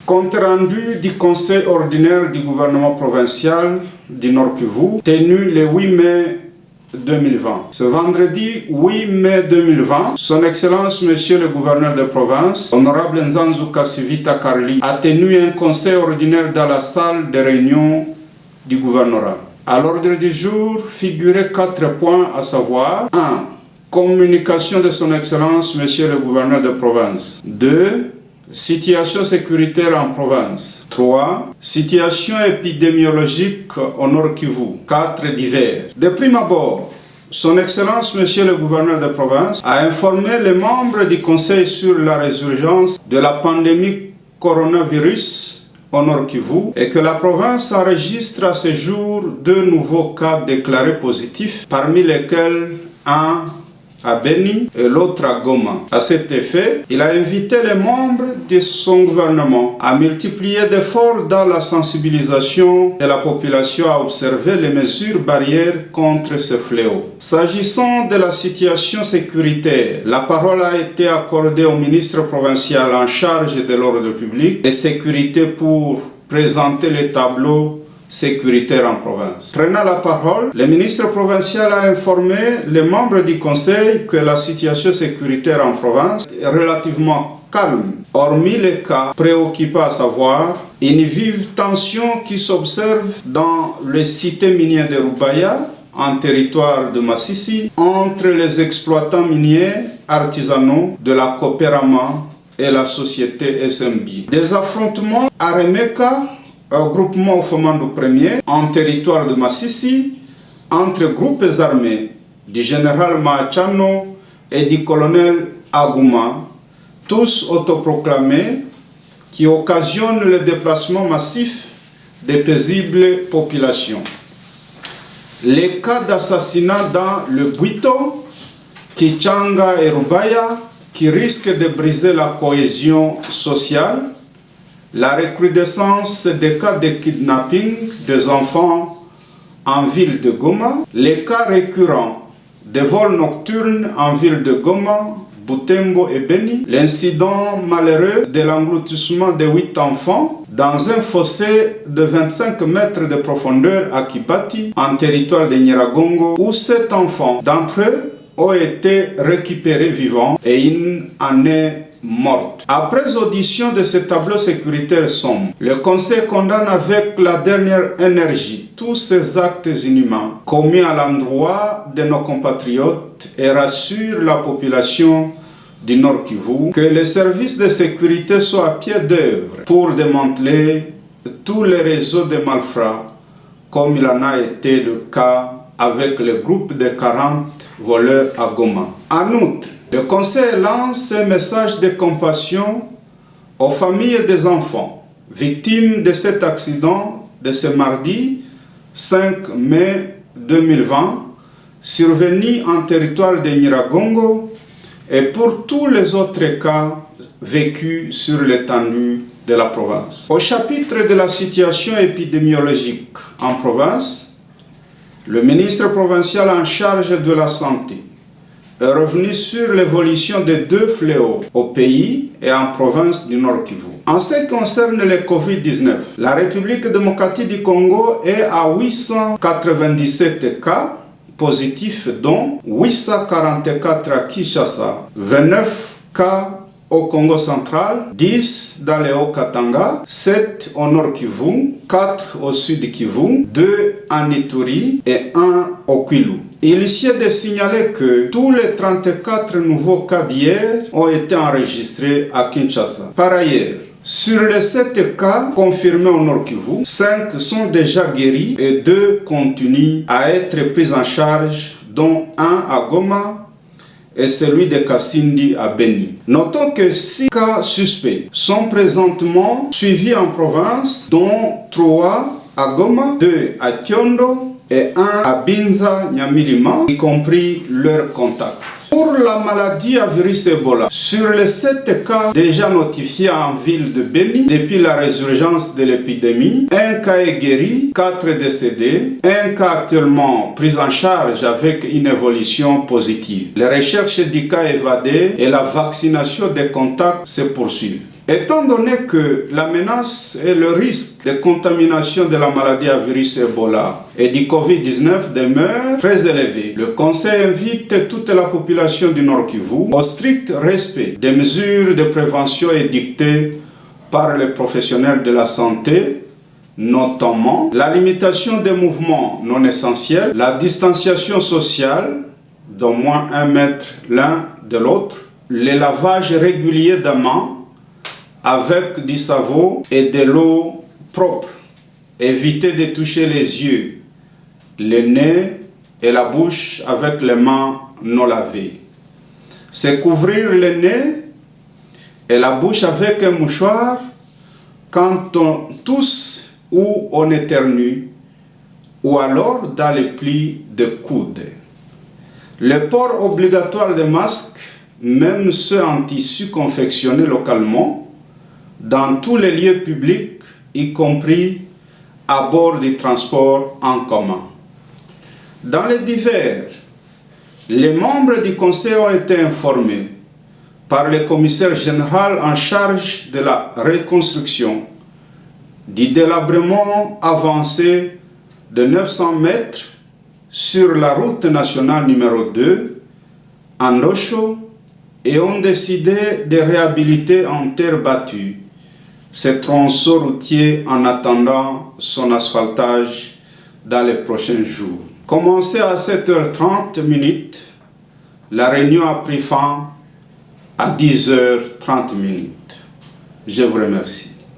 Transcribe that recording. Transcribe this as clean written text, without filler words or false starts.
Compte rendu du Conseil ordinaire du gouvernement provincial du Nord Kivu, tenu le 8 mai 2020. Ce vendredi 8 mai 2020, Son Excellence Monsieur le gouverneur de province, Honorable Nzanzu Kasivita Karli, a tenu un conseil ordinaire dans la salle de réunion du gouvernorat. À l'ordre du jour figuraient 4 points, à savoir 1. Communication de Son Excellence Monsieur le gouverneur de province. 2. Situation sécuritaire en province. 3. Situation épidémiologique au Nord Kivu. 4 divers. De prime abord, Son Excellence Monsieur le gouverneur de province a informé les membres du Conseil sur la résurgence de la pandémie coronavirus au Nord Kivu et que la province enregistre à ce jour 2 nouveaux cas déclarés positifs, parmi lesquels un à Beni et l'autre à Goma. À cet effet, il a invité les membres de son gouvernement à multiplier d'efforts dans la sensibilisation de la population à observer les mesures barrières contre ce fléau. S'agissant de la situation sécuritaire, la parole a été accordée au ministre provincial en charge de l'ordre public et sécurité pour présenter les tableaux sécuritaire en province. Prenant la parole, le ministre provincial a informé les membres du conseil que la situation sécuritaire en province est relativement calme, hormis les cas préoccupants, à savoir une vive tension qui s'observe dans les cités minières de Rubaya, en territoire de Massissi, entre les exploitants miniers artisanaux de la Coopérama et la société SMB. Des affrontements à Remeka, groupement au Fomando Premier, en territoire de Massissi, entre groupes armés du général Maachano et du colonel Agouma, tous autoproclamés, qui occasionnent le déplacement massif des paisibles populations. Les cas d'assassinat dans le Bwito, Kichanga et Rubaya, qui risquent de briser la cohésion sociale, la recrudescence des cas de kidnapping des enfants en ville de Goma, les cas récurrents de vols nocturnes en ville de Goma, Butembo et Beni, l'incident malheureux de l'engloutissement de 8 enfants dans un fossé de 25 mètres de profondeur à Kibati, en territoire de Nyiragongo, où 7 enfants d'entre eux ont été récupérés vivants et une en est morte. Après audition de ce tableau sécuritaire sombre, le Conseil condamne avec la dernière énergie tous ces actes inhumains commis à l'endroit de nos compatriotes et rassure la population du Nord Kivu que les services de sécurité soient à pied d'œuvre pour démanteler tous les réseaux de malfrats, comme il en a été le cas avec le groupe de 40 voleurs à Goma. En outre, le Conseil lance un message de compassion aux familles des enfants victimes de cet accident de ce mardi 5 mai 2020, survenu en territoire de Nyiragongo, et pour tous les autres cas vécus sur l'étendue de la province. Au chapitre de la situation épidémiologique en province, le ministre provincial en charge de la santé est revenu sur l'évolution des 2 fléaux au pays et en province du Nord Kivu. En ce qui concerne le Covid-19, la République démocratique du Congo est à 897 cas positifs, dont 844 à Kinshasa, 29 cas au Congo central, 10 dans le Haut-Katanga, 7 au Nord Kivu, 4 au Sud Kivu, 2 en Ituri et 1 au Kwilu. Il est de signaler que tous les 34 nouveaux cas d'hier ont été enregistrés à Kinshasa. Par ailleurs, sur les 7 cas confirmés au Nord Kivu, 5 sont déjà guéris et 2 continuent à être pris en charge, dont 1 à Goma et celui de Kassindi à Beni. Notons que 6 cas suspects sont présentement suivis en province, dont 3 à Goma, 2 à Kyondo et 1 à Binza Nyamilima, y compris leurs contacts. Pour la maladie à virus Ebola, sur les 7 cas déjà notifiés en ville de Beni depuis la résurgence de l'épidémie, 1 cas est guéri, 4 décédés, 1 cas actuellement pris en charge avec une évolution positive. Les recherches du cas évadé et la vaccination des contacts se poursuivent. Étant donné que la menace et le risque de contamination de la maladie à virus Ebola et du Covid-19 demeurent très élevés, le Conseil invite toute la population du Nord Kivu au strict respect des mesures de prévention édictées par les professionnels de la santé, notamment la limitation des mouvements non essentiels, la distanciation sociale d'au moins 1 mètre l'un de l'autre, le lavage régulier des mains avec du savon et de l'eau propre. Éviter de toucher les yeux, le nez et la bouche avec les mains non lavées. Se couvrir le nez et la bouche avec un mouchoir quand on tousse ou on éternue, ou alors dans les plis de coude. Le port obligatoire des masques, même ceux en tissu confectionnés localement, dans tous les lieux publics, y compris à bord du transport en commun. Dans les divers, les membres du Conseil ont été informés par le commissaire général en charge de la reconstruction du délabrement avancé de 900 mètres sur la route nationale numéro 2 en Osho et ont décidé de réhabiliter en terre battue ce tronçon routier en attendant son asphaltage dans les prochains jours. Commencé à 7h30, la réunion a pris fin à 10h30. Je vous remercie.